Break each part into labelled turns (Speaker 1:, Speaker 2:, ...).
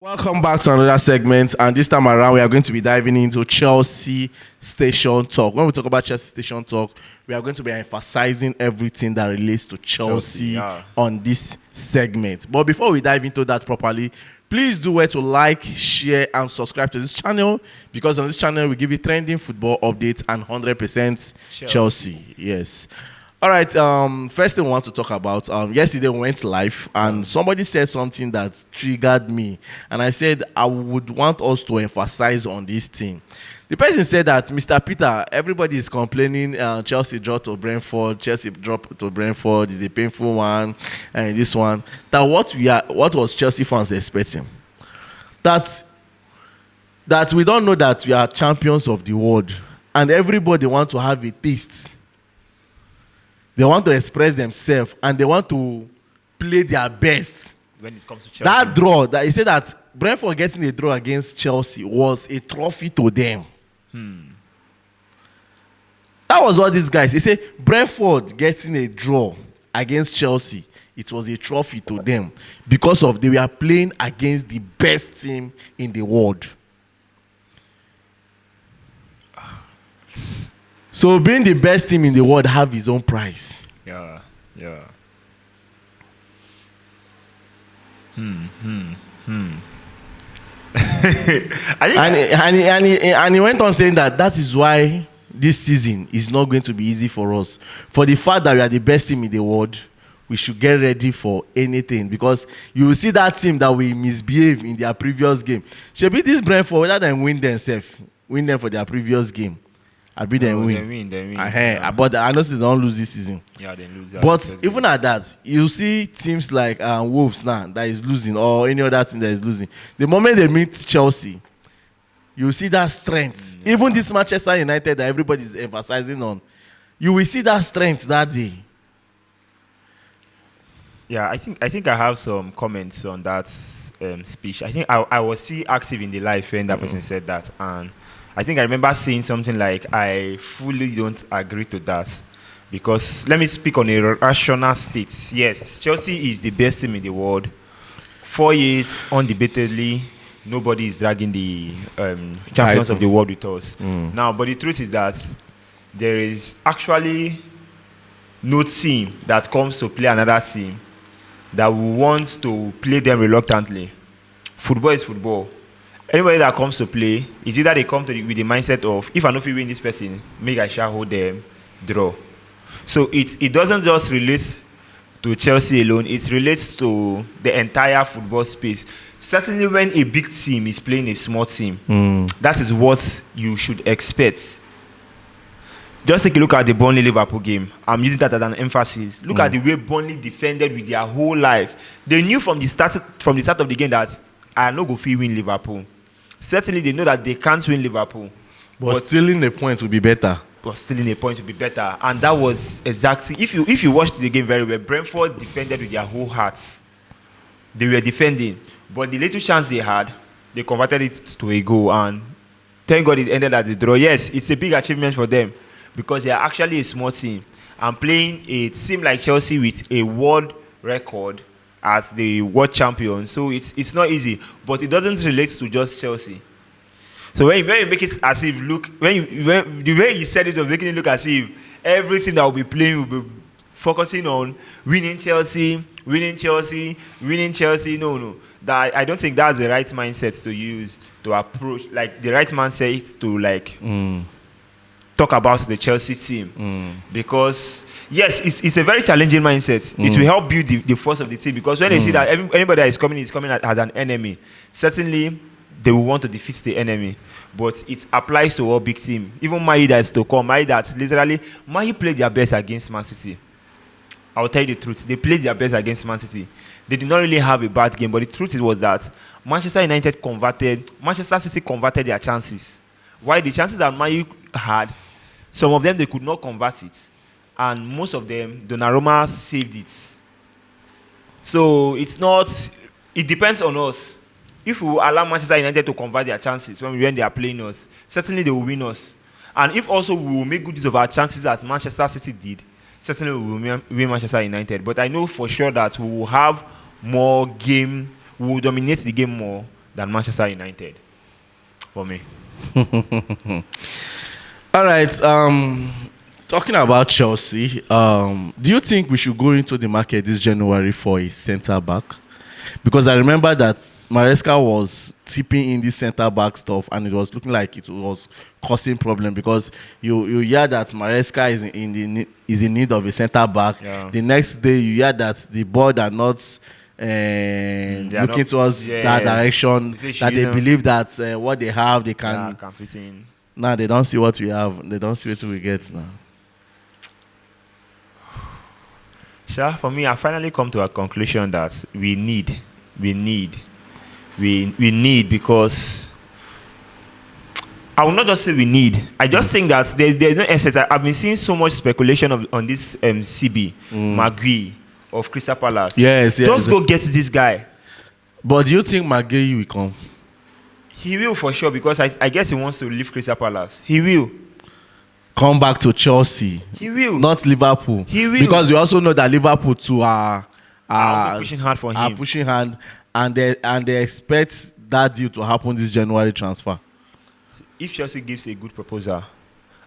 Speaker 1: Welcome back to another segment, and this time around we are going to be diving into Chelsea Station Talk. When we talk about Chelsea Station Talk, we are going to be emphasizing everything that relates to Chelsea on this segment. But before we dive into that properly, please do to like, share, and subscribe to this channel, because on this channel we give you trending football updates and 100% Chelsea. Yes. All right. First thing we want to talk about. Yesterday we went live, and somebody said something that triggered me, and I said I would want us to emphasize on this thing. The person said that, Mr. Peter, everybody is complaining. Chelsea dropped to Brentford. Chelsea dropped to Brentford is a painful one, and this one. That what was Chelsea fans expecting? That we don't know that we are champions of the world, and everybody want to have a taste. They want to express themselves, and they want to play their best.
Speaker 2: When it comes to Chelsea.
Speaker 1: That draw, that he said that Brentford getting a draw against Chelsea was a trophy to them. That was what these guys. He said Brentford getting a draw against Chelsea, it was a trophy to them because of they were playing against the best team in the world. So being the best team in the world have his own price.
Speaker 2: Yeah.
Speaker 1: And he went on saying that is why this season is not going to be easy for us. For the fact that we are the best team in the world, we should get ready for anything, because you will see that team that will misbehave in their previous game. Should be this Brentford, whether they win them for their previous game. I beat them win.
Speaker 2: They win.
Speaker 1: Yeah. But I know they don't lose this season.
Speaker 2: Yeah, they lose.
Speaker 1: But even at that, you see teams like Wolves now that is losing, or any other team that is losing. The moment they meet Chelsea, you see that strength. Even this Manchester United that everybody is emphasizing on, you will see that strength that day.
Speaker 2: Yeah, I think I have some comments on that speech. I think I was still active in the live when that person said that, and I think I remember saying something like, I fully don't agree to that, because let me speak on a rational state. Yes, Chelsea is the best team in the world. 4 years, undebatedly, nobody is dragging the champions of the world with us. Now, but the truth is that there is actually no team that comes to play another team that wants to play them reluctantly. Football is football. Anybody that comes to play, is either they come with the mindset of, if I know if you win this person, make I shall hold them, draw. So it doesn't just relate to Chelsea alone, it relates to the entire football space. Certainly when a big team is playing a small team, that is what you should expect. Just take a look at the Burnley-Liverpool game. I'm using that as an emphasis. Look at the way Burnley defended with their whole life. They knew from the start of the game that I no go fit win Liverpool. Certainly, they know that they can't win Liverpool.
Speaker 1: But stealing a point will be better.
Speaker 2: And that was exactly, if you watched the game very well, Brentford defended with their whole hearts. They were defending. But the little chance they had, they converted it to a goal. And thank God it ended at the draw. Yes, it's a big achievement for them, because they are actually a small team and playing a team like Chelsea with a world record as the world champion. So it's not easy, but it doesn't relate to just Chelsea. So when you make it as if the way you said it was making it look as if everything that will be playing will be focusing on winning Chelsea. No. That I don't think that's the right mindset to use to approach, like the right mindset to talk about the Chelsea team, because yes, it's a very challenging mindset. It will help build the force of the team, because when they see that anybody that is coming as an enemy, certainly they will want to defeat the enemy. But it applies to all big team. Even Man U that is to come, Man U played their best against Man City. I will tell you the truth. They played their best against Man City. They did not really have a bad game, but the truth was that Manchester City converted their chances. While the chances that Man U had, some of them they could not convert it, and most of them Donnarumma saved it. So it depends on us. If we allow Manchester United to convert their chances when they are playing us, certainly they will win us. And if also we will make good use of our chances as Manchester City did, certainly we will win Manchester United. But I know for sure that we will have more game, we will dominate the game more than Manchester United. For me.
Speaker 1: All right. Talking about Chelsea, do you think we should go into the market this January for a centre back? Because I remember that Maresca was tipping in this centre back stuff, and it was looking like it was causing problem because you hear that Maresca is in need of a centre back.
Speaker 2: Yeah.
Speaker 1: The next day you hear that the board are not looking towards that direction. That they believe that what they have they can
Speaker 2: fit in.
Speaker 1: Now they don't see what we have. They don't see what we get now.
Speaker 2: Sure, for me, I finally come to a conclusion that we need because I will not just say we need. I just think that there's no essence. I've been seeing so much speculation on this CB Magui of Crystal Palace.
Speaker 1: Yes.
Speaker 2: Just go get this guy.
Speaker 1: But do you think Magui will come?
Speaker 2: He will for sure because I guess he wants to leave Crystal Palace. He will.
Speaker 1: Come back to Chelsea.
Speaker 2: He will.
Speaker 1: Not Liverpool.
Speaker 2: He will.
Speaker 1: Because we also know that Liverpool too are
Speaker 2: pushing hard for him.
Speaker 1: Pushing hard, and they expect that deal to happen this January transfer.
Speaker 2: If Chelsea gives a good proposal,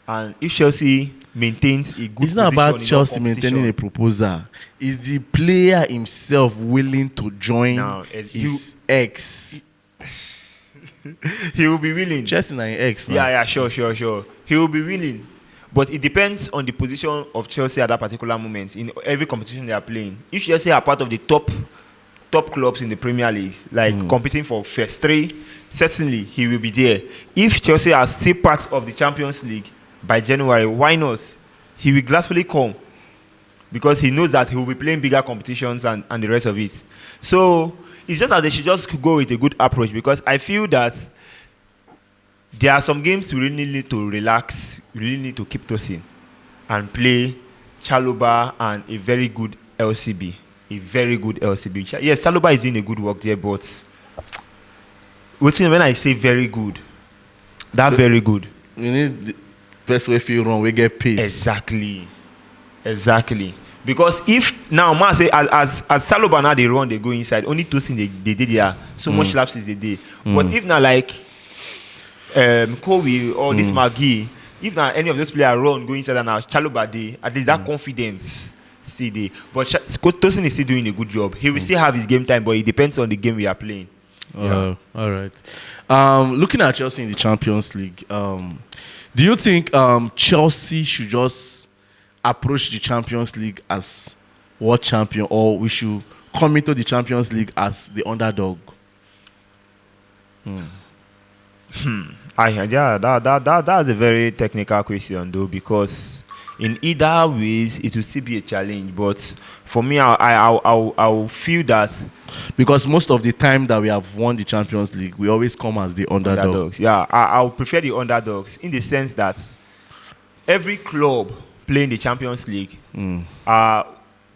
Speaker 2: and if Chelsea maintains a good,
Speaker 1: it's not about Chelsea maintaining a proposal. Is the player himself willing to join his ex?
Speaker 2: He will be willing.
Speaker 1: Chelsea and ex.
Speaker 2: Yeah, sure. He will be willing. But it depends on the position of Chelsea at that particular moment in every competition they are playing. If Chelsea are part of the top clubs in the Premier League, like competing for first three, certainly he will be there. If Chelsea are still part of the Champions League by January, why not? He will gladly come because he knows that he will be playing bigger competitions and the rest of it. So it's just that they should just go with a good approach because I feel that there are some games we really need to relax, we really need to keep tossing and play Chalobah and a very good LCB. Yes, Chalobah is doing a good work there, but when I say very good, very good.
Speaker 1: You need the best way feel wrong, we get pace.
Speaker 2: Exactly. Because if now, man say as Chalobah now they run, they go inside, only tossing they did there, so much lapses they did. But if now like Kobe or this Magui, if now any of those players run, go inside and now Chalobah they, at least that confidence still there. But Tosin is still doing a good job. He will still have his game time, but it depends on the game we are playing.
Speaker 1: All right. Looking at Chelsea in the Champions League, do you think Chelsea should just approach the Champions League as world champion, or we should come into the Champions League as the underdog?
Speaker 2: That's a very technical question though, because in either ways it will still be a challenge. But for me, I'll feel that
Speaker 1: because most of the time that we have won the Champions League, we always come as the underdogs.
Speaker 2: Yeah, I'll prefer the underdogs in the sense that every club playing the Champions League are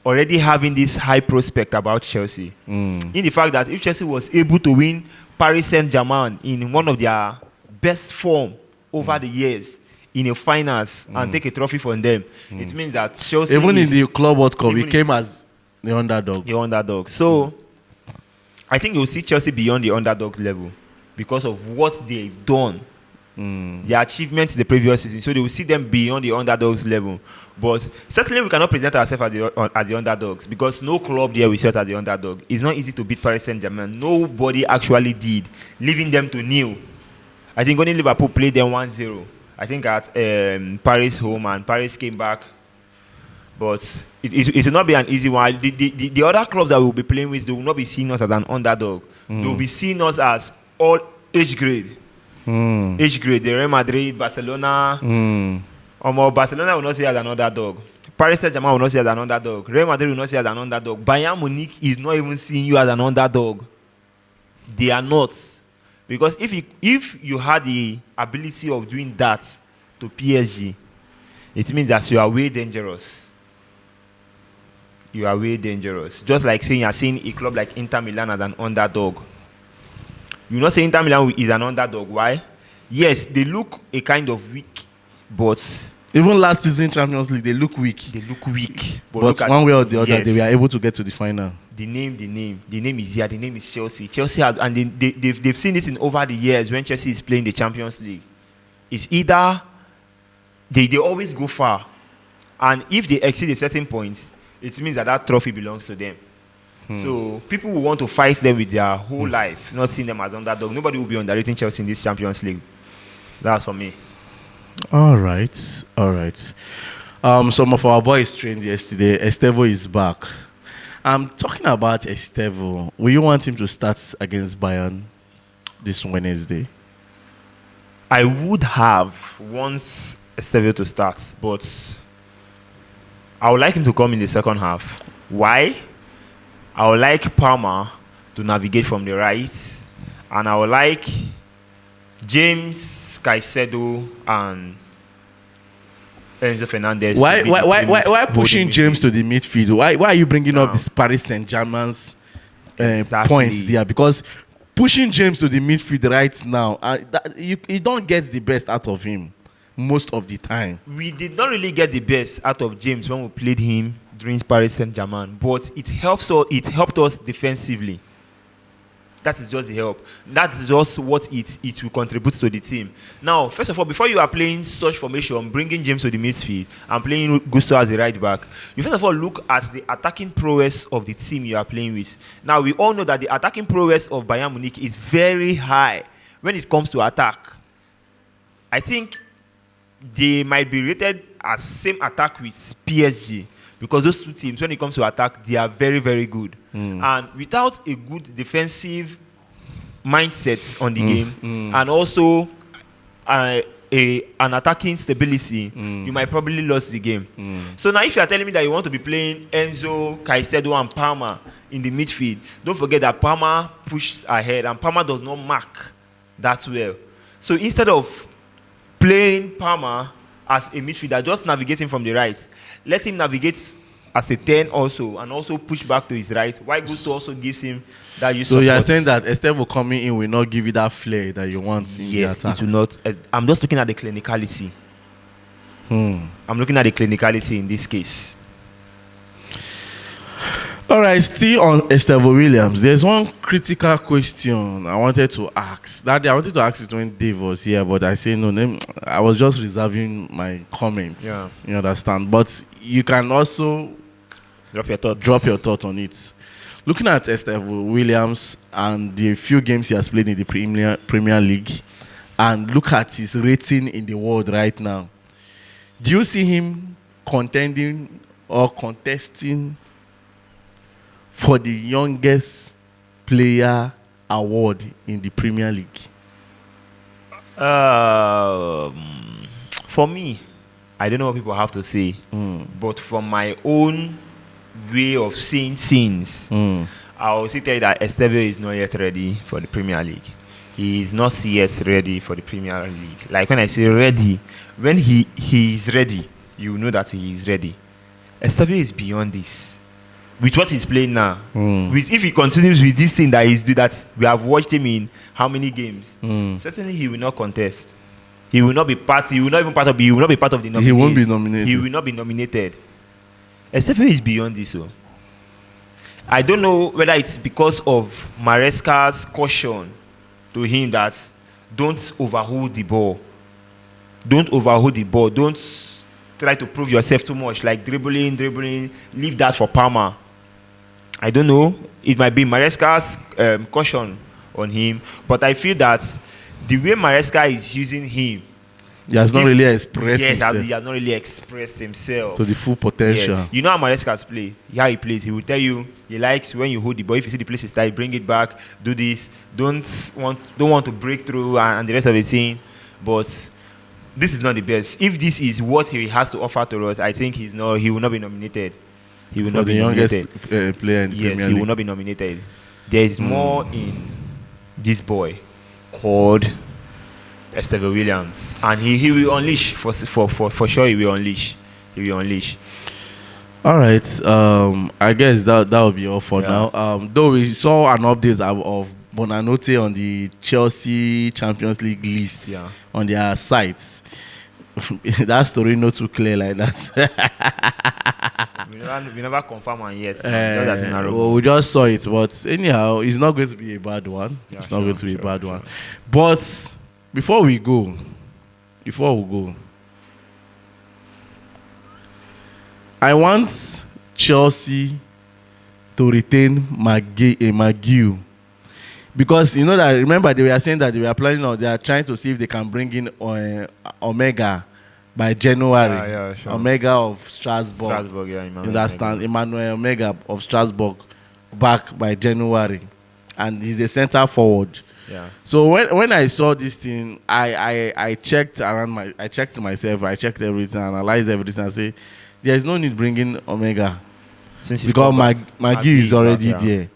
Speaker 2: already having this high prospect about Chelsea. In the fact that if Chelsea was able to win Paris Saint-Germain in one of their best form over the years in a finals and take a trophy from them, it means that Chelsea
Speaker 1: even in the Club World Cup, we came as the underdog. So I think you'll see Chelsea beyond the underdog level because of what they've done. Their achievements in the previous season, so they will see them beyond the underdogs level. But certainly we cannot present ourselves as the underdogs because no club there will see us as the underdog. It's not easy to beat Paris Saint-Germain. Nobody actually did, leaving them to nil. I think only Liverpool played them 1-0. I think at Paris home, and Paris came back. But it will not be an easy one. The other clubs that we will be playing with, they will not be seeing us as an underdog. They will be seeing us as all age grade. Age grade, the Real Madrid, Barcelona. Barcelona will not see as an underdog. Paris Saint-Germain will not see as an underdog. Real Madrid will not see as an underdog. Bayern Munich is not even seeing you as an underdog. They are not. Because if you had the ability of doing that to PSG, it means that you are way dangerous. You are way dangerous. Just like saying you are seeing a club like Inter Milan as an underdog. You're not saying Inter Milan is an underdog. Why? Yes, they look a kind of weak, but even last season Champions League, they look weak.
Speaker 2: But
Speaker 1: one way or the other, they were able to get to the final.
Speaker 2: the name is here. The name is Chelsea. Chelsea has, and they've seen this in over the years when Chelsea is playing the Champions League. It's either they always go far, and if they exceed a certain point, it means that trophy belongs to them. So people will want to fight them with their whole life, not seeing them as underdog. Nobody will be underrating Chelsea in this Champions League. That's for me.
Speaker 1: All right. Some of our boys trained yesterday. Estevao is back. I'm talking about Estevao. Will you want him to start against Bayern this Wednesday?
Speaker 2: I would have wants Estevao to start, but I would like him to come in the second half. Why? I would like Palmer to navigate from the right, and I would like James, Caicedo, and Enzo Fernandez.
Speaker 1: Why pushing James to the midfield? Why are you bringing up this Paris Saint-Germain's points there? Because pushing James to the midfield right now, you don't get the best out of him most of the time.
Speaker 2: We did not really get the best out of James when we played him during Paris Saint-Germain, but it helped us defensively. That is just the help. That is just what it will contribute to the team. Now, first of all, before you are playing such formation, bringing James to the midfield and playing Gusto as the right back, you first of all look at the attacking prowess of the team you are playing with. Now, we all know that the attacking prowess of Bayern Munich is very high when it comes to attack. I think they might be rated as same attack with PSG, because those two teams, when it comes to attack, they are very, very good. And without a good defensive mindset on the game, and also an attacking stability, you might probably lose the game. So now, if you are telling me that you want to be playing Enzo, Caicedo, and Palmer in the midfield, don't forget that Palmer pushes ahead, and Palmer does not mark that well. So instead of playing Palmer as a midfielder, just navigating from the right, let him navigate as a 10 also, and also push back to his right. Why Gusto also gives him that use.
Speaker 1: So you are saying that Estevao coming in will not give you that flair that you want in the attack?
Speaker 2: Yes, it will not. I'm just looking at the clinicality. I'm looking at the clinicality in this case.
Speaker 1: All right, still on Estevao Williams, there's one critical question I wanted to ask. That day I wanted to ask it when Dave was here, but I say no. I was just reserving my comments.
Speaker 2: Yeah.
Speaker 1: You understand? But you can also
Speaker 2: Drop your thought
Speaker 1: on it. Looking at Estevao Williams and the few games he has played in the Premier League, and look at his rating in the world right now, do you see him contending or contesting for the youngest player award in the Premier League?
Speaker 2: For me, I don't know what people have to say, but from my own way of seeing things, I will tell you that Estevao is not yet ready for the Premier League. He is not yet ready for the Premier League. Like when I say ready, when he is ready, you know that he is ready. Estevao is beyond this. With what he's playing now, if he continues with this thing that he's doing, that we have watched him in how many games, certainly he will not contest. He will not be part. He will not even part of. He will not be part of the nominees.
Speaker 1: He won't be nominated.
Speaker 2: He will not be nominated. Estevao is beyond this. So I don't know whether it's because of Maresca's caution to him that don't overhold the ball. Don't overhold the ball. Don't try to prove yourself too much, like dribbling. Leave that for Palmer. I don't know. It might be Maresca's caution on him, but I feel that the way Maresca is using him,
Speaker 1: he has not really expressed himself.
Speaker 2: He has not really expressed himself
Speaker 1: to the full potential.
Speaker 2: Yeah. You know how Maresca's play, how he plays. He will tell you he likes when you hold the ball. If you see the place is tight, bring it back. Do this. Don't want to break through and the rest of the thing. But this is not the best. If this is what he has to offer to us, I think he will not be nominated. He will not be nominated.
Speaker 1: Player in the Premier League.
Speaker 2: He will not be nominated. There is more in this boy called Estevao Williams, and he will unleash for sure. He will unleash.
Speaker 1: All right. I guess that will be all for now. Though we saw an update of Bonanote on the Chelsea Champions League list on their sites. That story not too clear like that.
Speaker 2: We never confirm one yet. Just as in a
Speaker 1: well, we just saw it, but anyhow, it's not going to be a bad one.
Speaker 2: Yeah,
Speaker 1: it's not going to be a bad one. But before we go, I want Chelsea to retain McGill. Because you know that, remember, they were saying that they were planning on, they are trying to see if they can bring in Omega by January.
Speaker 2: Yeah, sure.
Speaker 1: Omega of Strasbourg.
Speaker 2: Yeah,
Speaker 1: You understand? Emmanuel Omega of Strasbourg back by January. And he's a center forward.
Speaker 2: Yeah.
Speaker 1: So when I saw this thing, I checked I checked myself, I checked everything, analyzed everything, and say there's no need bringing Omega. Because McGee is already there.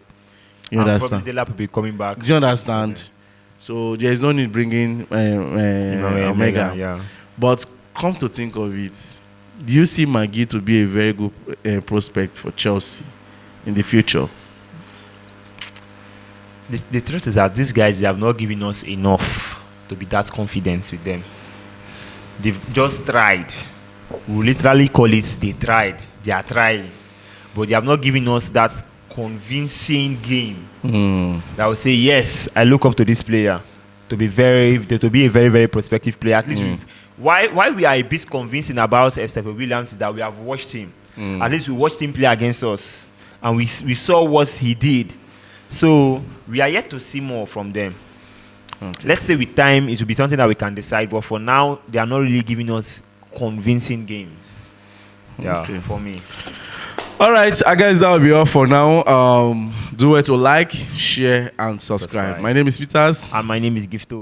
Speaker 1: You understand?
Speaker 2: Probably Delap will be coming back.
Speaker 1: Do you understand? Okay. So there is no need bringing Omega.
Speaker 2: Yeah.
Speaker 1: But come to think of it, do you see McGee to be a very good prospect for Chelsea in the future?
Speaker 2: The truth is that these guys, they have not given us enough to be that confident with them. They've just tried. We literally call it they tried. They are trying. But they have not given us that convincing game that will say, yes, I look up to this player to be a very, very prospective player. At least why we are a bit convincing about Estevao Willian is that we have watched him. At least we watched him play against us, and we saw what he did. So we are yet to see more from them. Okay. Let's say with time it will be something that we can decide, but for now they are not really giving us convincing games. Yeah, okay. For me.
Speaker 1: All right, I guess that will be all for now. Do it to like, share, and subscribe. My name is Peters.
Speaker 2: And my name is Gifto.